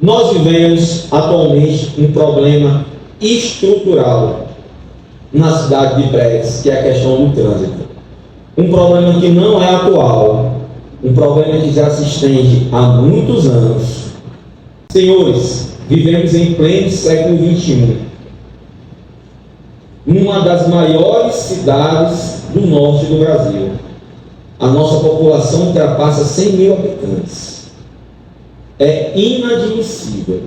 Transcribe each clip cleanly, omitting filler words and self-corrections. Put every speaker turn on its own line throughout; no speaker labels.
Nós vivemos atualmente um problema estrutural na cidade de Breves, que é a questão do trânsito. Um problema que não é atual, um problema que já se estende há muitos anos. Senhores, vivemos em pleno século XXI, numa das maiores cidades do norte do Brasil. A nossa população ultrapassa 100 mil habitantes. É inadmissível,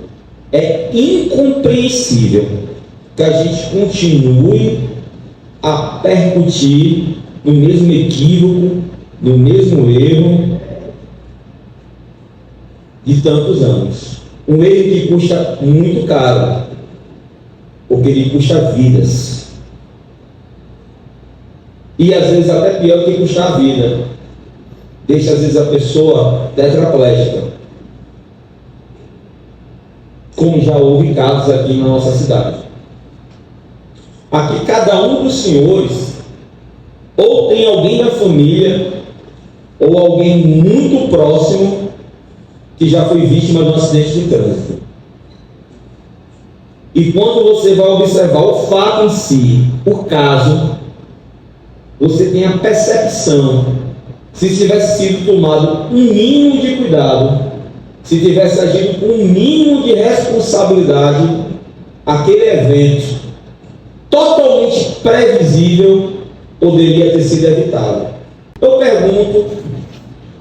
é incompreensível que a gente continue a percutir no mesmo equívoco, no mesmo erro de tantos anos. Um erro que custa muito caro, porque ele custa vidas. E às vezes até pior que custar a vida. Deixa às vezes a pessoa tetraplégica. Como já houve casos aqui na nossa cidade. Aqui cada um dos senhores ou tem alguém da família ou alguém muito próximo que já foi vítima de um acidente de trânsito. E quando você vai observar o fato em si, o caso, você tem a percepção, se tivesse sido tomado um mínimo de cuidado, se tivesse agido com um mínimo de responsabilidade, aquele evento totalmente previsível poderia ter sido evitado. Eu pergunto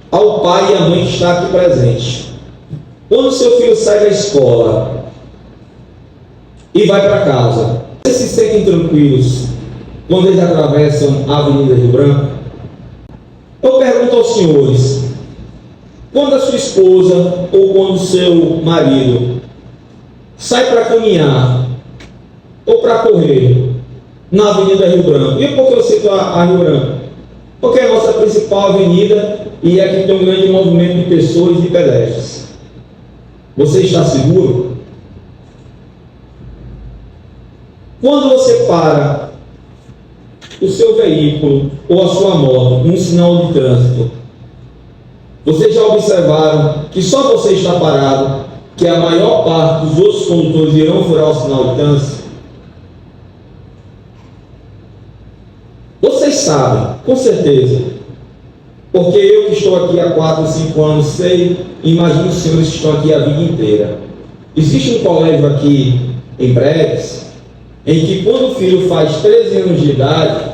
ao pai e à mãe que está aqui presente: quando seu filho sai da escola e vai para casa, vocês se sentem tranquilos quando eles atravessam a Avenida Rio Branco? Eu pergunto aos senhores: quando a sua esposa ou quando o seu marido sai para caminhar ou para correr na Avenida Rio Branco, e por que eu cito a Rio Branco? Porque é a nossa principal avenida e é que tem um grande movimento de pessoas e de pedestres. Você está seguro? Quando você para o seu veículo ou a sua moto num sinal de trânsito, vocês já observaram que só você está parado, que a maior parte dos outros condutores irão furar o sinal de trânsito? Vocês sabem, com certeza, porque eu que estou aqui há 4, 5 anos sei, imagino os senhores que estão aqui a vida inteira. Existe um colégio aqui em Breves, em que quando o filho faz 13 anos de idade,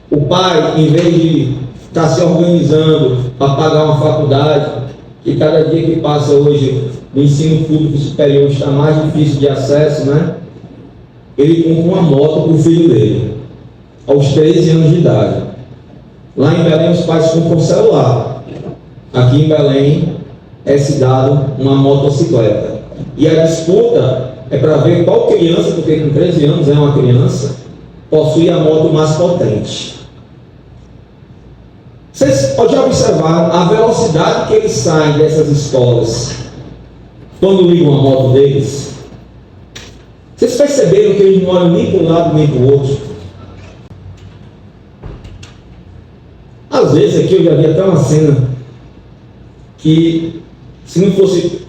o pai, em vez de estar se organizando para pagar uma faculdade, que cada dia que passa hoje no ensino público superior está mais difícil de acesso, né? Ele compra uma moto para o filho dele, aos 13 anos de idade. Lá em Belém os pais compram celular. Aqui em Belém é-se dado uma motocicleta. E a disputa é para ver qual criança, porque com 13 anos é uma criança, possui a moto mais potente. Vocês podem observar a velocidade que eles saem dessas escolas quando ligam a moto deles. Vocês perceberam que eles não olham nem para um lado nem para o outro? Às vezes aqui eu já vi até uma cena que, se não fosse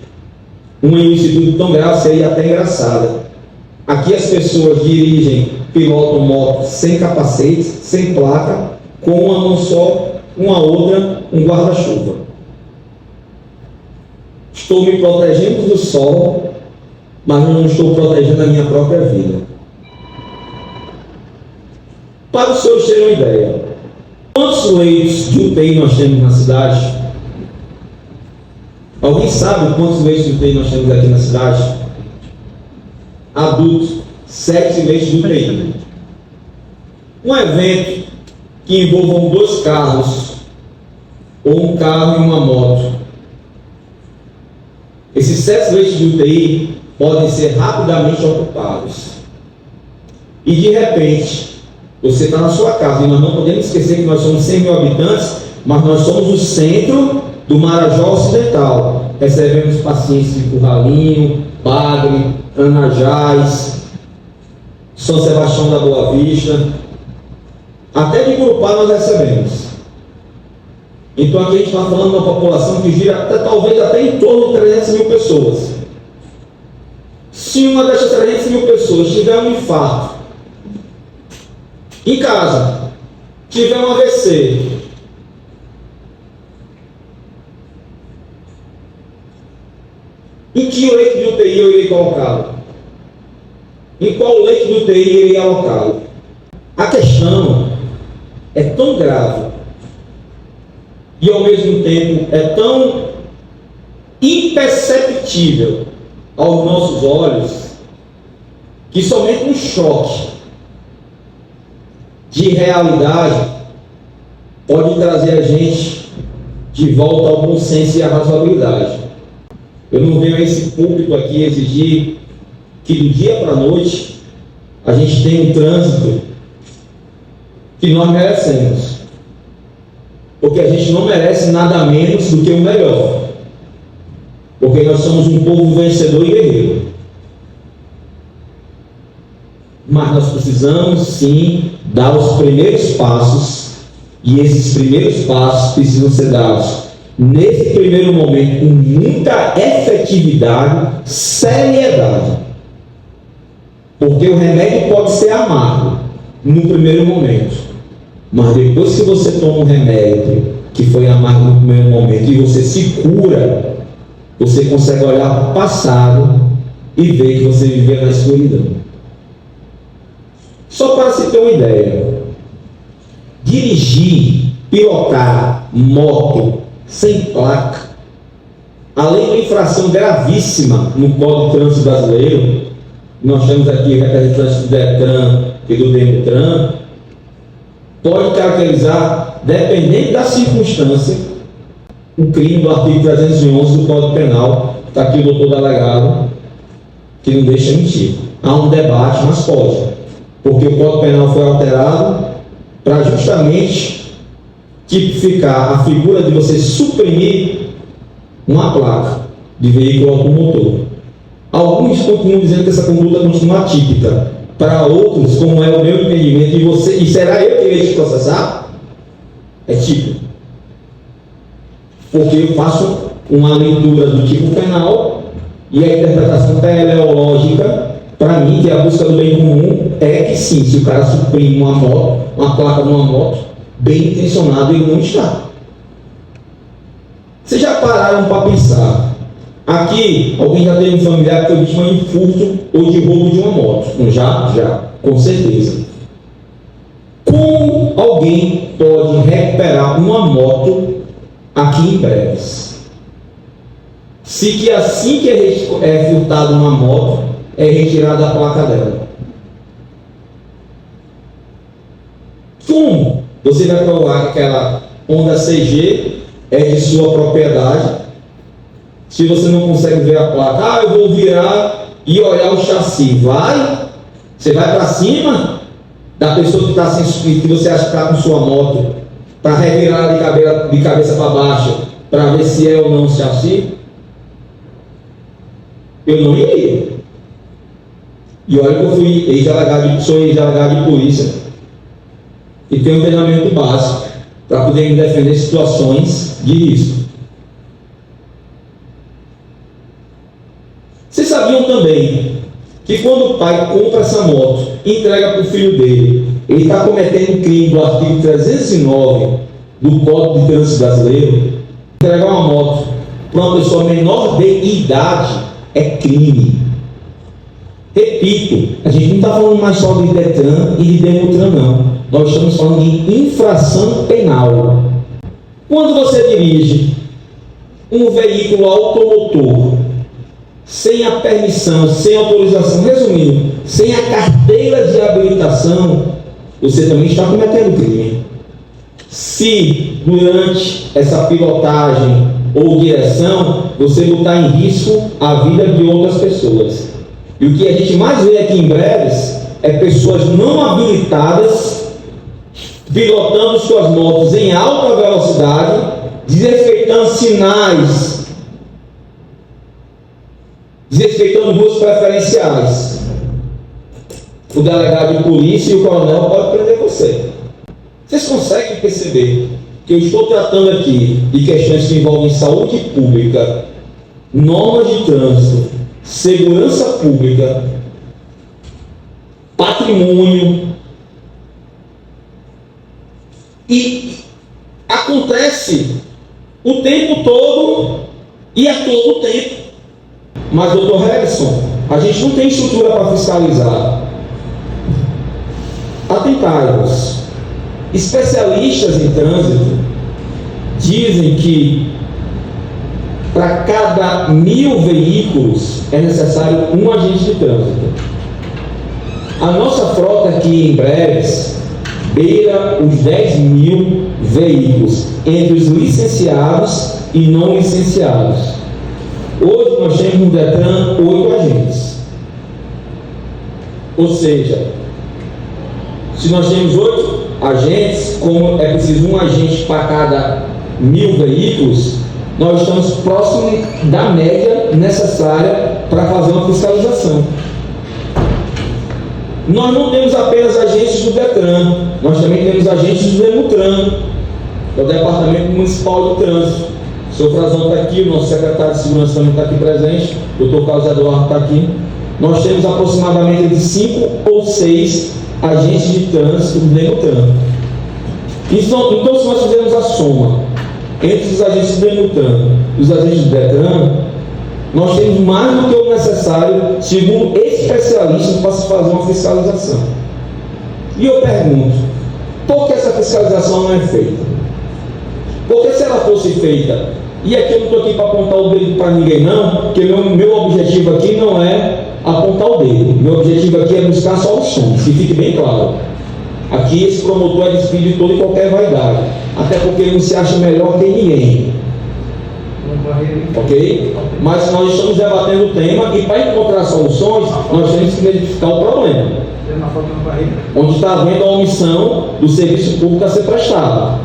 uma instituto tão grave, seria até engraçada. Aqui as pessoas dirigem, pilotam moto sem capacete, sem placa, com uma mão só, uma outra, um guarda-chuva. Estou me protegendo do sol, mas não estou protegendo a minha própria vida. Para os senhores terem uma ideia, quantos leitos de UTI nós temos na cidade? Alguém sabe quantos leitos de UTI nós temos aqui na cidade? Adultos, 7 leitos de UTI. Um evento que envolvam 2 carros, ou um carro e uma moto. Esses 7 leitos de UTI podem ser rapidamente ocupados. E de repente, você está na sua casa, e nós não podemos esquecer que nós somos 100 mil habitantes, mas nós somos o centro do Marajó Ocidental. Recebemos pacientes de Curralinho, Bagre, Anajás, São Sebastião da Boa Vista, até de Grupá nós recebemos. Então aqui a gente está falando de uma população que gira talvez até em torno de 300 mil pessoas. Se uma dessas 300 mil pessoas tiver um infarto em casa, tiver um AVC, em que leito de UTI eu irei colocá-lo? Em qual leito de UTI eu irei alocá-lo? A questão é tão grave e ao mesmo tempo é tão imperceptível aos nossos olhos que somente um choque de realidade pode trazer a gente de volta ao bom senso e à razoabilidade. Eu não venho a esse púlpito aqui exigir que do dia para a noite a gente tenha um trânsito que nós merecemos, porque a gente não merece nada menos do que o melhor, porque nós somos um povo vencedor e guerreiro. Mas nós precisamos sim dar os primeiros passos, e esses primeiros passos precisam ser dados nesse primeiro momento com muita efetividade, seriedade, porque o remédio pode ser amargo no primeiro momento, mas depois que você toma um remédio que foi amargo no primeiro momento e você se cura, você consegue olhar para o passado e ver que você vivia na escuridão. Só para se ter uma ideia, dirigir, pilotar moto sem placa, além de uma infração gravíssima no Código de Trânsito Brasileiro, nós temos aqui representantes do DETRAN e do DEMUTRAN, pode caracterizar, dependendo da circunstância, o crime do artigo 311 do Código Penal. Está aqui o doutor delegado, que não deixa mentir. Há um debate, mas pode, porque o Código Penal foi alterado para justamente tipificar a figura de você suprimir uma placa de veículo automotor. Alguns continuam dizendo que essa conduta continua atípica. Para outros, como é o meu entendimento, e será eu que irei te processar? É típico. Porque eu faço uma leitura do tipo penal e a interpretação teleológica, para mim, que é a busca do bem comum, é que sim, se o cara suprime uma moto, uma placa de uma moto, bem intencionado ele não está. Vocês já pararam para pensar? Aqui, alguém já teve um familiar que foi vítima de furto ou de roubo de uma moto? Não, já, com certeza. Como alguém pode recuperar uma moto aqui em Breves? Se que assim que é furtada uma moto, é retirada a placa dela. Como você vai provar que aquela Honda CG é de sua propriedade, se você não consegue ver a placa? Eu vou virar e olhar o chassi. Você vai para cima da pessoa que está sem, que você acha que está com sua moto, para revirar de cabeça para baixo, para ver se é ou não o chassi? Eu não iria. E olha que eu sou ex-delegado de polícia e tenho um treinamento básico para poder me defender em situações de risco. Vocês sabiam também que quando o pai compra essa moto e entrega para o filho dele, ele está cometendo um crime do artigo 309 do Código de Trânsito Brasileiro? Entregar uma moto para uma pessoa menor de idade é crime. Repito, a gente não está falando mais só de DETRAN e de DEMUTRAN, não. Nós estamos falando de infração penal. Quando você dirige um veículo automotor sem a permissão, sem autorização, resumindo, sem a carteira de habilitação, você também está cometendo crime. Se durante essa pilotagem ou direção você botar em risco a vida de outras pessoas. E o que a gente mais vê aqui em Breves é pessoas não habilitadas pilotando suas motos em alta velocidade, desrespeitando sinais, desrespeitando ruas preferenciais. O delegado de polícia e o coronel podem prender você. Vocês conseguem perceber que eu estou tratando aqui de questões que envolvem saúde pública, normas de trânsito, segurança pública, patrimônio, e acontece o tempo todo e a todo tempo. Mas, doutor Harrison, a gente não tem estrutura para fiscalizar. Atentai-vos. Especialistas em trânsito dizem que para cada 1000 veículos é necessário um agente de trânsito. A nossa frota aqui em Breves beira os 10.000 veículos, entre os licenciados e não licenciados. Hoje nós temos no Detran 8 agentes. Ou seja, se nós temos 8 agentes, como é preciso um agente para cada 1000 veículos, nós estamos próximos da média necessária para fazer uma fiscalização. Nós não temos apenas agentes do Detran, nós também temos agentes do Demutran, que é o Departamento Municipal de Trânsito. O senhor Frazão está aqui, o nosso secretário de Segurança também está aqui presente, o doutor Carlos Eduardo está aqui. Nós temos aproximadamente entre 5 ou 6 agentes de trânsito do Demutran. Então, se nós fizermos a soma entre os agentes do Demutran e os agentes do Detran, nós temos mais do que o necessário, segundo especialistas, para se fazer uma fiscalização. E eu pergunto, por que essa fiscalização não é feita? Porque se ela fosse feita, e aqui eu não estou aqui para apontar o dedo para ninguém não, porque meu objetivo aqui não é apontar o dedo, meu objetivo aqui é buscar soluções, que fique bem claro. Aqui esse promotor é despido de toda e qualquer vaidade, até porque ele não se acha melhor que ninguém. Ok? Mas nós estamos debatendo o tema e para encontrar soluções, nós temos que identificar o problema. Onde está havendo a omissão do serviço público a ser prestado.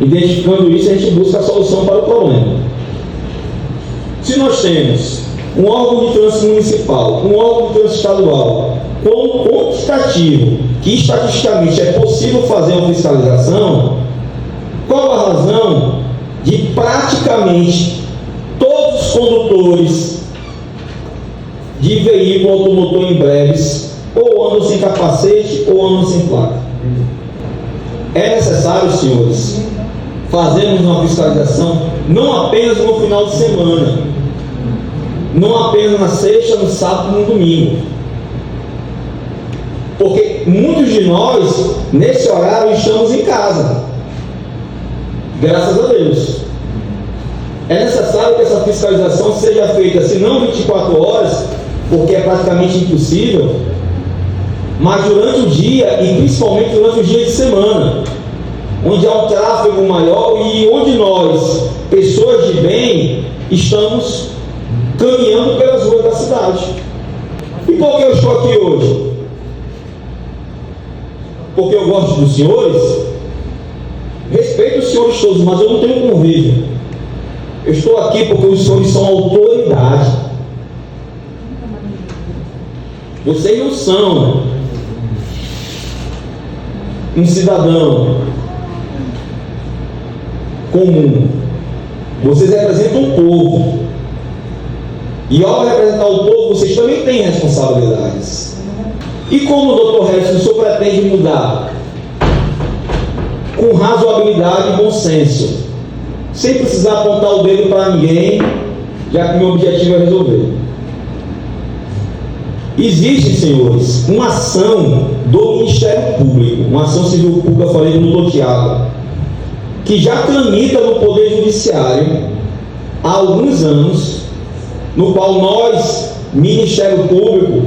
Identificando isso, a gente busca a solução para o problema. Se nós temos um órgão de trânsito municipal, um órgão de trânsito estadual, com quantitativo, que estatisticamente é possível fazer uma fiscalização, qual a razão de praticamente todos os condutores de veículo automotor em Breves ou andam sem capacete ou andam sem placa? É necessário, senhores, fazermos uma fiscalização não apenas no final de semana, não apenas na sexta, no sábado e no domingo, porque muitos de nós nesse horário estamos em casa, graças a Deus. É necessário que essa fiscalização seja feita, se não 24 horas, porque é praticamente impossível, mas durante o dia e principalmente durante os dias de semana, onde há um tráfego maior e onde nós, pessoas de bem, estamos caminhando pelas ruas da cidade. E por que eu estou aqui hoje? Porque eu gosto dos senhores, respeito os senhores todos, mas eu não tenho convívio. Eu estou aqui porque os senhores são autoridade. Vocês não são um cidadão comum. Vocês representam o povo. E ao representar o povo, vocês também têm responsabilidades. E como, doutor Harrison, o senhor pretende mudar? Com razoabilidade e bom senso, sem precisar apontar o dedo para ninguém, já que meu objetivo é resolver. Existe, senhores, uma ação do Ministério Público, uma ação civil pública, eu falei do doutor Tiago, que já tramita no Poder Judiciário há alguns anos, no qual nós, Ministério Público,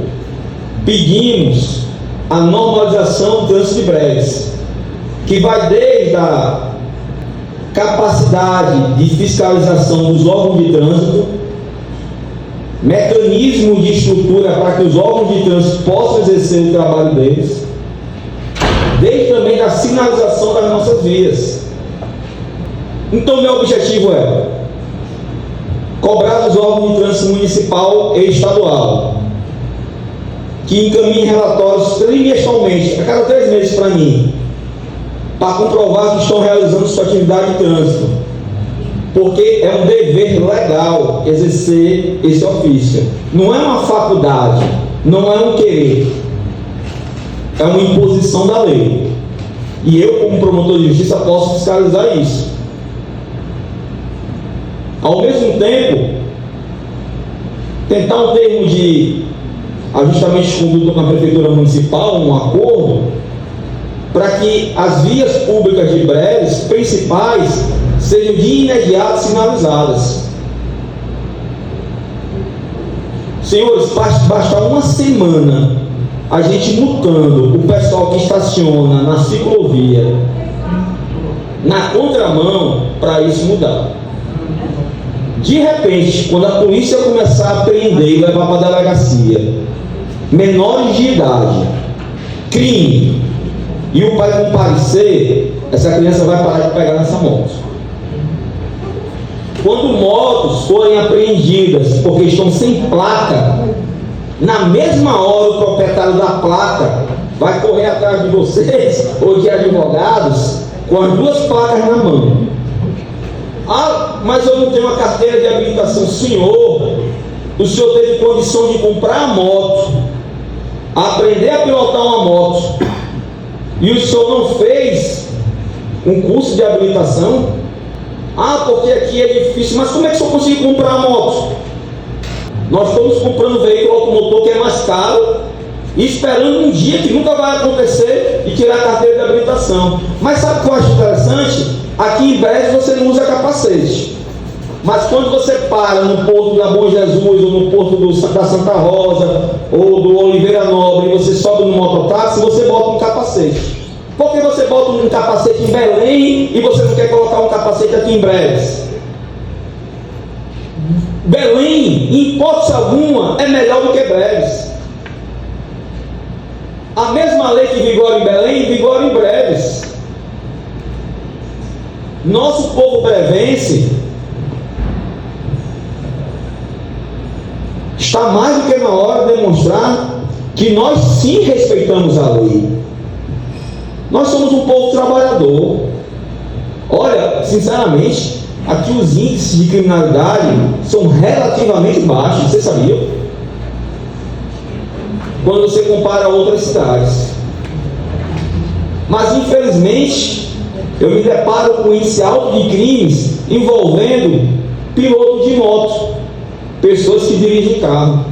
pedimos a normalização do trânsito de Breves, que vai desde a capacidade de fiscalização dos órgãos de trânsito, mecanismos de estrutura para que os órgãos de trânsito possam exercer o trabalho deles, desde também da sinalização das nossas vias. Então, meu objetivo é cobrar dos órgãos de trânsito municipal e estadual que encaminhem relatórios trimestralmente, a cada 3 meses para mim, para comprovar que estão realizando sua atividade de trânsito. porque é um dever legal exercer esse ofício. Não é uma faculdade, não é um querer, é uma imposição da lei. E eu, como promotor de justiça, posso fiscalizar isso. Ao mesmo tempo, tentar um termo de ajustamento de conduta na prefeitura municipal, um acordo, para que as vias públicas de breves principais sejam de imediato sinalizadas. Senhores, basta uma semana a gente multando o pessoal que estaciona na ciclovia, na contramão, para isso mudar. De repente, quando a polícia começar a prender e levar para a delegacia menores de idade, crime, e o pai comparecer, essa criança vai parar de pegar nessa moto. Quando motos forem apreendidas porque estão sem placa, na mesma hora o proprietário da placa vai correr atrás de vocês ou de advogados com as duas placas na mão. Ah, mas eu não tenho uma carteira de habilitação. Senhor, o senhor teve condição de comprar a moto, aprender a pilotar uma moto, e o senhor não fez um curso de habilitação? Ah, porque aqui é difícil. Mas como é que o senhor conseguiu comprar a moto? Nós estamos comprando veículo automotor que é mais caro e esperando um dia que nunca vai acontecer e tirar a carteira de habilitação. Mas sabe o que eu acho interessante? Aqui em Breves você não usa capacete, mas quando você para no porto da Bom Jesus, ou no porto da Santa Rosa, ou do Oliveira Nobre, e você sobe no mototáxi, você bota um capacete. Por que você bota um capacete em Belém e você não quer colocar um capacete aqui em Breves? Belém, em hipótese alguma, é melhor do que Breves. A mesma lei que vigora em Belém, vigora em Breves. Nosso povo brevense está mais do que na hora de demonstrar que nós sim respeitamos a lei. Nós somos um povo trabalhador. Olha, sinceramente, aqui os índices de criminalidade são relativamente baixos, você sabia? Quando você compara a outras cidades. Mas infelizmente eu me deparo com índice alto de crimes envolvendo pilotos de moto, pessoas que dirigem carro.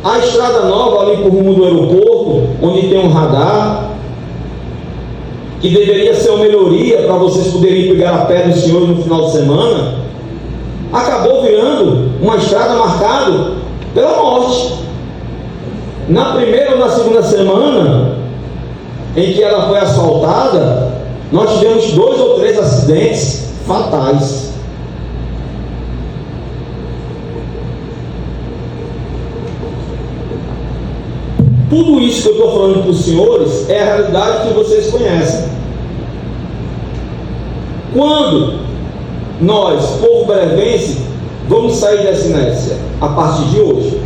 A estrada nova ali por rumo do aeroporto, onde tem um radar, que deveria ser uma melhoria para vocês poderem pegar a pé dos senhores no final de semana, acabou virando uma estrada marcada pela morte. Na primeira ou na segunda semana em que ela foi asfaltada, nós tivemos 2 ou 3 acidentes fatais. Tudo isso que eu estou falando para os senhores é a realidade que vocês conhecem. Quando nós, povo brevense, vamos sair dessa inércia? A partir de hoje.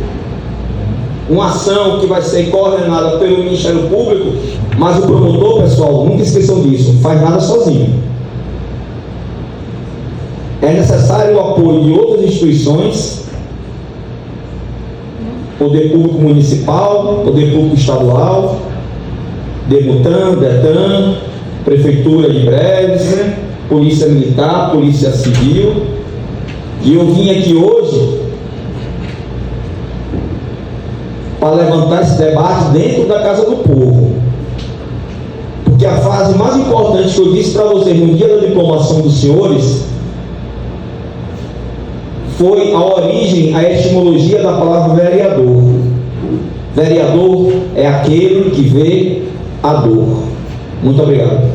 Uma ação que vai ser coordenada pelo Ministério Público, mas o promotor, pessoal, nunca esqueçam disso, não faz nada sozinho. É necessário o apoio de outras instituições, Poder Público Municipal, Poder Público Estadual, Demutan, Detan, Prefeitura de Breves, Polícia Militar, Polícia Civil. E eu vim aqui hoje para levantar esse debate dentro da Casa do Povo. Porque a fase mais importante que eu disse para vocês no dia da diplomação dos senhores foi a origem, a etimologia da palavra vereador. Vereador é aquele que vê a dor. Muito obrigado.